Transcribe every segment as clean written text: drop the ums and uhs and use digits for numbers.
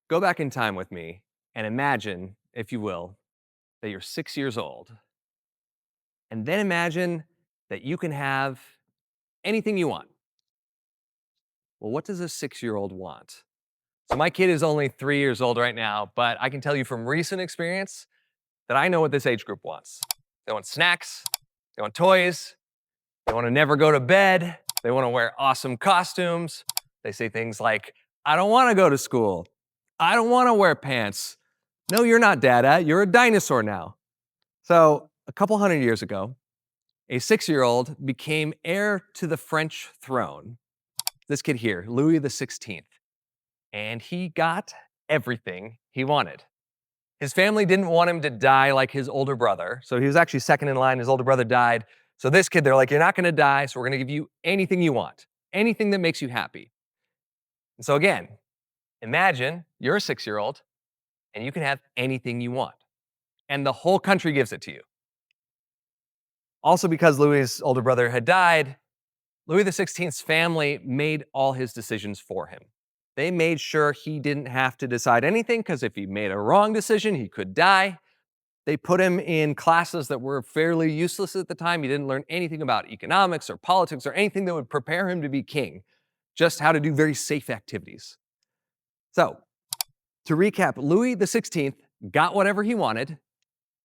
Go back in time with me and imagine, if you will, that you're 6 years old. And then imagine that you can have anything you want. Well, what does a 6-year-old want? So my kid is only 3 years old right now, but I can tell you from recent experience that I know what this age group wants. They want snacks, they want toys, they want to never go to bed, they want to wear awesome costumes. They say things like, I don't want to go to school. I don't want to wear pants. No, you're not, Dada. You're a dinosaur now. So, a couple hundred years ago, a 6-year-old became heir to the French throne. This kid here, Louis XVI. And he got everything he wanted. His family didn't want him to die like his older brother. So he was actually second in line. His older brother died. So this kid, they're like, you're not going to die. So we're going to give you anything you want, anything that makes you happy. And so again, imagine you're a 6-year-old and you can have anything you want. And the whole country gives it to you. Also, because Louis's older brother had died, Louis XVI's family made all his decisions for him. They made sure he didn't have to decide anything because if he made a wrong decision, he could die. They put him in classes that were fairly useless at the time. He didn't learn anything about economics or politics or anything that would prepare him to be king, just how to do very safe activities. So, to recap, Louis XVI got whatever he wanted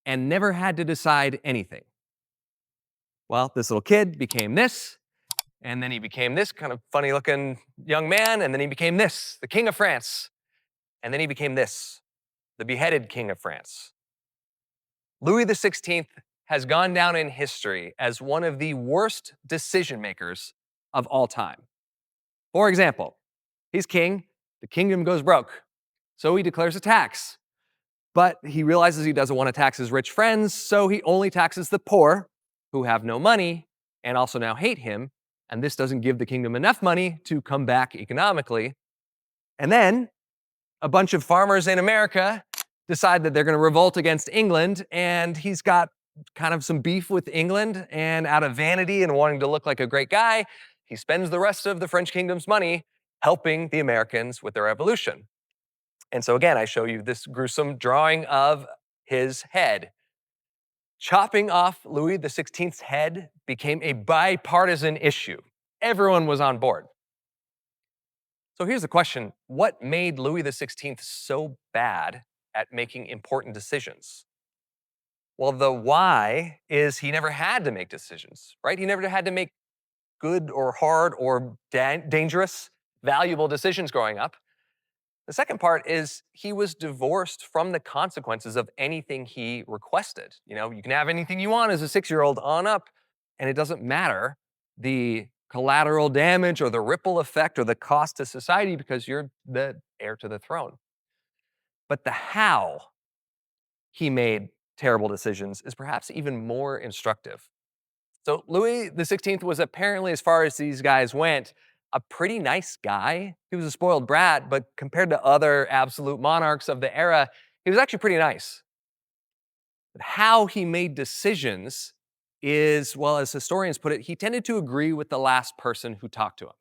and never had to decide anything. Well, this little kid became this, and then he became this kind of funny-looking young man, and then he became this, the King of France, and then he became this, the beheaded King of France. Louis XVI has gone down in history as one of the worst decision makers of all time. For example, he's king, the kingdom goes broke, so he declares a tax. But he realizes he doesn't want to tax his rich friends, so he only taxes the poor, who have no money and also now hate him, and this doesn't give the kingdom enough money to come back economically. And then a bunch of farmers in America decide that they're going to revolt against England, and he's got kind of some beef with England, and out of vanity and wanting to look like a great guy, he spends the rest of the French kingdom's money helping the Americans with their revolution. And so again, I show you this gruesome drawing of his head. Chopping off Louis XVI's head became a bipartisan issue. Everyone was on board. So here's the question. What made Louis XVI so bad at making important decisions? Well, the why is he never had to make decisions, right? He never had to make good or hard or dangerous, valuable decisions growing up. The second part is he was divorced from the consequences of anything he requested. You know, you can have anything you want as a 6-year-old on up, and it doesn't matter the collateral damage or the ripple effect or the cost to society because you're the heir to the throne. But the how he made terrible decisions is perhaps even more instructive. So Louis XVI was apparently, as far as these guys went, a pretty nice guy. He was a spoiled brat, but compared to other absolute monarchs of the era, he was actually pretty nice. But how he made decisions is, well, as historians put it, he tended to agree with the last person who talked to him.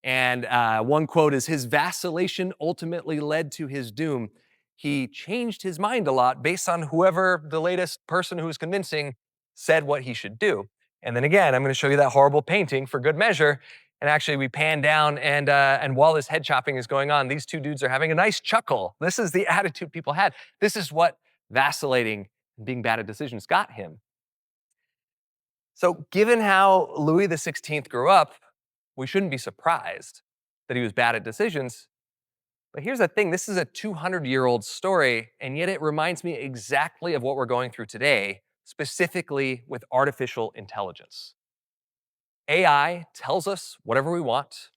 And one quote is, his vacillation ultimately led to his doom. He changed his mind a lot based on whoever the latest person who was convincing said what he should do. And then again, I'm going to show you that horrible painting for good measure. And actually, we pan down, and while this head chopping is going on, these two dudes are having a nice chuckle. This is the attitude people had. This is what vacillating and being bad at decisions got him. So given how Louis XVI grew up, we shouldn't be surprised that he was bad at decisions. But here's the thing, this is a 200-year-old story, and yet it reminds me exactly of what we're going through today, specifically with artificial intelligence. AI tells us whatever we want.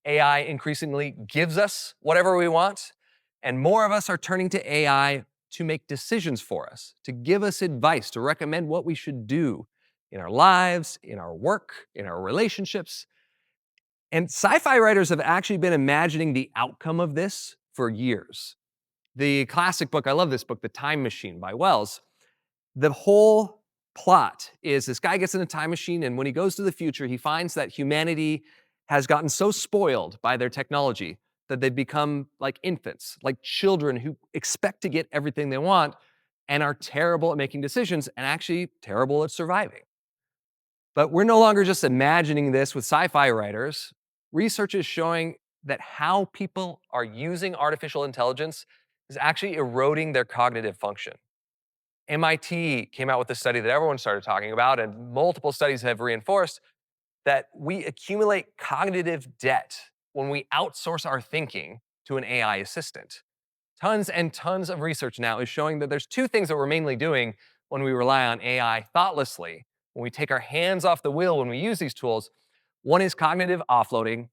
AI increasingly gives us whatever we want, and more of us are turning to AI to make decisions for us, to give us advice, to recommend what we should do in our lives, in our work, in our relationships. And sci-fi writers have actually been imagining the outcome of this for years. The classic book, I love this book, The Time Machine by Wells. The whole plot is this guy gets in a time machine, and when he goes to the future, he finds that humanity has gotten so spoiled by their technology that they become like infants, like children who expect to get everything they want and are terrible at making decisions and actually terrible at surviving. But we're no longer just imagining this with sci-fi writers. Research is showing that how people are using artificial intelligence is actually eroding their cognitive function. MIT came out with a study that everyone started talking about, and multiple studies have reinforced that we accumulate cognitive debt when we outsource our thinking to an AI assistant. Tons and tons of research now is showing that there's two things that we're mainly doing when we rely on AI thoughtlessly, when we take our hands off the wheel when we use these tools. One is cognitive offloading,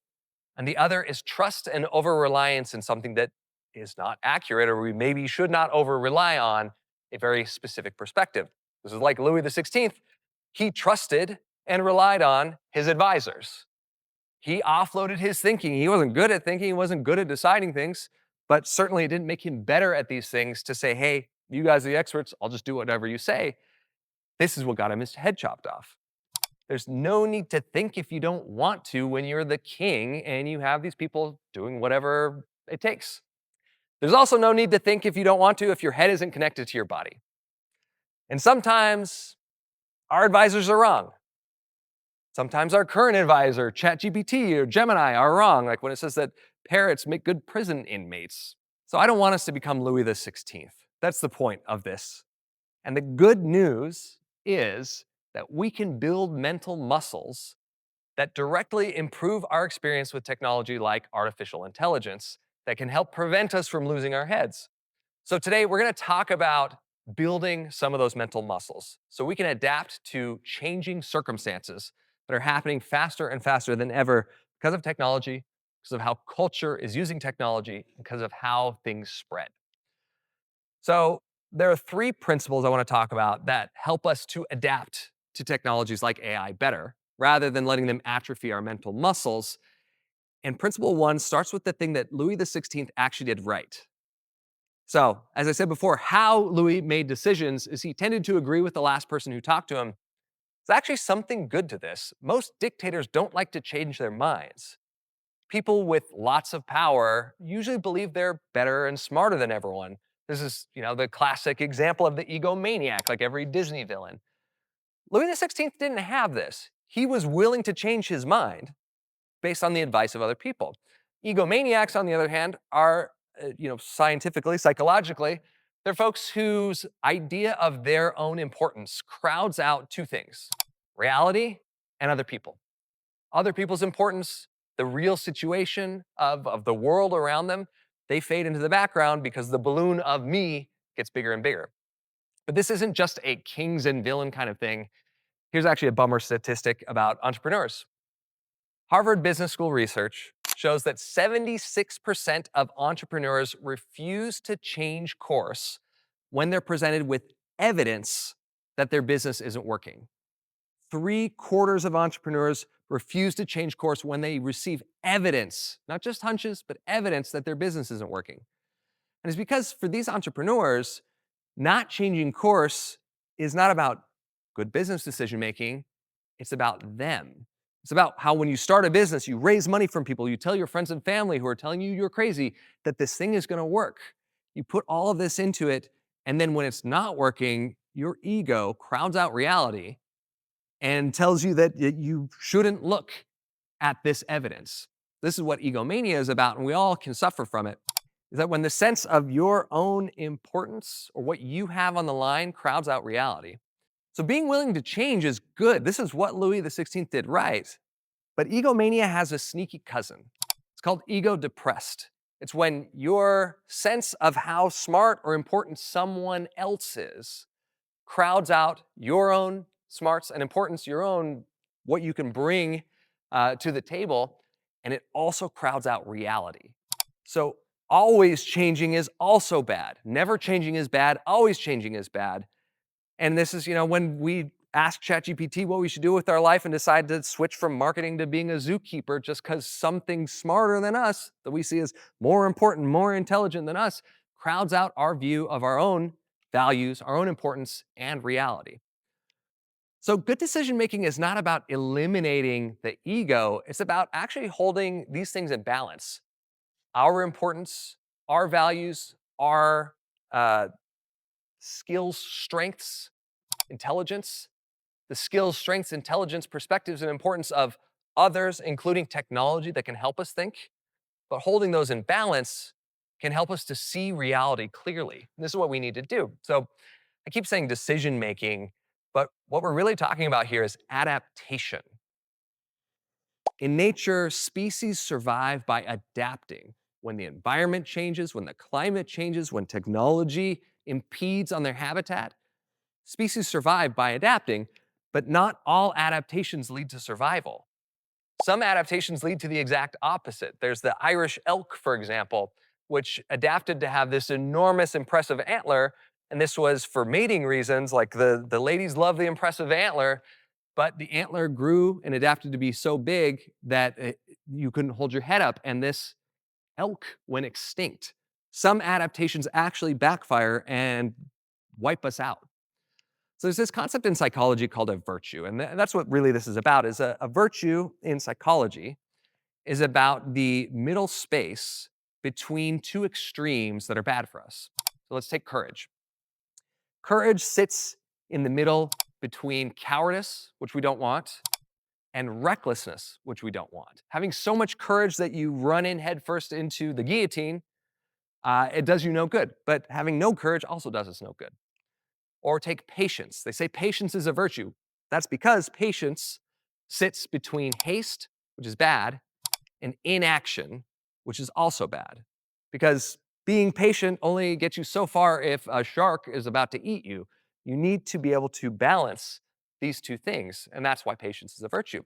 and the other is trust and over reliance in something that is not accurate, or we maybe should not over rely on a very specific perspective. This is like Louis XVI. He trusted and relied on his advisors. He offloaded his thinking. He wasn't good at thinking, he wasn't good at deciding things, but certainly it didn't make him better at these things to say, hey, you guys are the experts, I'll just do whatever you say. This is what got him his head chopped off. There's no need to think if you don't want to when you're the king and you have these people doing whatever it takes. There's also no need to think if you don't want to if your head isn't connected to your body. And sometimes our advisors are wrong. Sometimes our current advisor, ChatGPT or Gemini, are wrong, like when it says that parrots make good prison inmates. So I don't want us to become Louis XVI. That's the point of this. And the good news is that we can build mental muscles that directly improve our experience with technology like artificial intelligence that can help prevent us from losing our heads. So today we're going to talk about building some of those mental muscles so we can adapt to changing circumstances that are happening faster and faster than ever because of technology, because of how culture is using technology, because of how things spread. So there are three principles I want to talk about that help us to adapt to technologies like AI better, rather than letting them atrophy our mental muscles. And principle one starts with the thing that Louis XVI actually did right. So, as I said before, how Louis made decisions is he tended to agree with the last person who talked to him. There's actually something good to this. Most dictators don't like to change their minds. People with lots of power usually believe they're better and smarter than everyone. This is, the classic example of the egomaniac, like every Disney villain. Louis XVI didn't have this. He was willing to change his mind based on the advice of other people. Egomaniacs, on the other hand, are, scientifically, psychologically, they're folks whose idea of their own importance crowds out two things: reality and other people. Other people's importance, the real situation of the world around them, they fade into the background because the balloon of me gets bigger and bigger. But this isn't just a kings and villain kind of thing. Here's actually a bummer statistic about entrepreneurs. Harvard Business School research shows that 76% of entrepreneurs refuse to change course when they're presented with evidence that their business isn't working. 3/4 of entrepreneurs refuse to change course when they receive evidence, not just hunches, but evidence that their business isn't working. And it's because for these entrepreneurs, not changing course is not about good business decision making, it's about them. It's about how when you start a business, you raise money from people, you tell your friends and family who are telling you you're crazy that this thing is going to work. You put all of this into it, and then when it's not working, your ego crowds out reality and tells you that you shouldn't look at this evidence. This is what egomania is about, and we all can suffer from it. Is that when the sense of your own importance or what you have on the line crowds out reality. So being willing to change is good. This is what Louis XVI did right. But egomania has a sneaky cousin. It's called ego depressed. It's when your sense of how smart or important someone else is crowds out your own smarts and importance, your own what you can bring to the table, and it also crowds out reality. So always changing is also bad. Never changing is bad. Always changing is bad. And this is, when we ask ChatGPT what we should do with our life and decide to switch from marketing to being a zookeeper just because something smarter than us that we see as more important, more intelligent than us, crowds out our view of our own values, our own importance, and reality. So good decision making is not about eliminating the ego. It's about actually holding these things in balance. our importance, our values, our uh, skills, strengths, intelligence, the skills, strengths, intelligence, perspectives, and importance of others, including technology that can help us think. But holding those in balance can help us to see reality clearly. This is what we need to do. So I keep saying decision making, but what we're really talking about here is adaptation. In nature, species survive by adapting. When the environment changes, when the climate changes, when technology impedes on their habitat, species survive by adapting, but not all adaptations lead to survival. Some adaptations lead to the exact opposite. There's the Irish elk, for example, which adapted to have this enormous, impressive antler. And this was for mating reasons, like the ladies love the impressive antler, but the antler grew and adapted to be so big that you couldn't hold your head up, and this elk went extinct. Some adaptations actually backfire and wipe us out. So there's this concept in psychology called a virtue, and that's what really this is about. Is a virtue in psychology is about the middle space between two extremes that are bad for us. So let's take courage. Courage sits in the middle between cowardice, which we don't want, and recklessness, which we don't want. Having so much courage that you run in headfirst into the guillotine, it does you no good. But having no courage also does us no good. Or take patience. They say patience is a virtue. That's because patience sits between haste, which is bad, and inaction, which is also bad. Because being patient only gets you so far if a shark is about to eat you. You need to be able to balance these two things, and that's why patience is a virtue.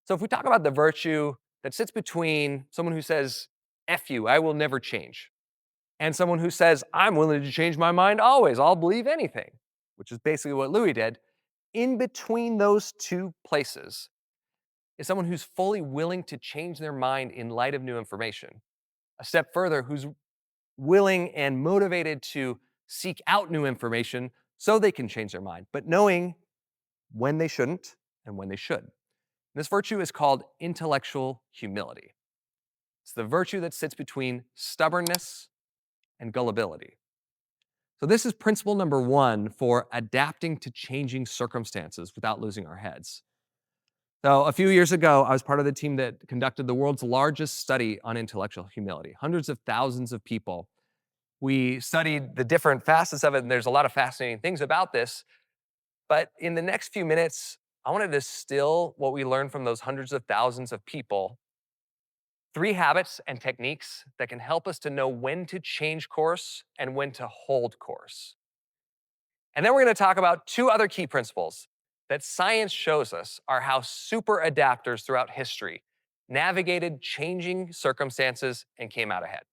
So if we talk about the virtue that sits between someone who says, F you, I will never change, and someone who says, I'm willing to change my mind always, I'll believe anything, which is basically what Louis did, in between those two places is someone who's fully willing to change their mind in light of new information. A step further, who's willing and motivated to seek out new information so they can change their mind, but knowing when they shouldn't and when they should. This virtue is called intellectual humility. It's the virtue that sits between stubbornness and gullibility. So this is principle number one for adapting to changing circumstances without losing our heads. So a few years ago, I was part of the team that conducted the world's largest study on intellectual humility, hundreds of thousands of people. We studied the different facets of it, and there's a lot of fascinating things about this. But in the next few minutes, I want to distill what we learned from those hundreds of thousands of people, 3 habits and techniques that can help us to know when to change course and when to hold course. And then we're going to talk about 2 other key principles that science shows us are how super adapters throughout history navigated changing circumstances and came out ahead.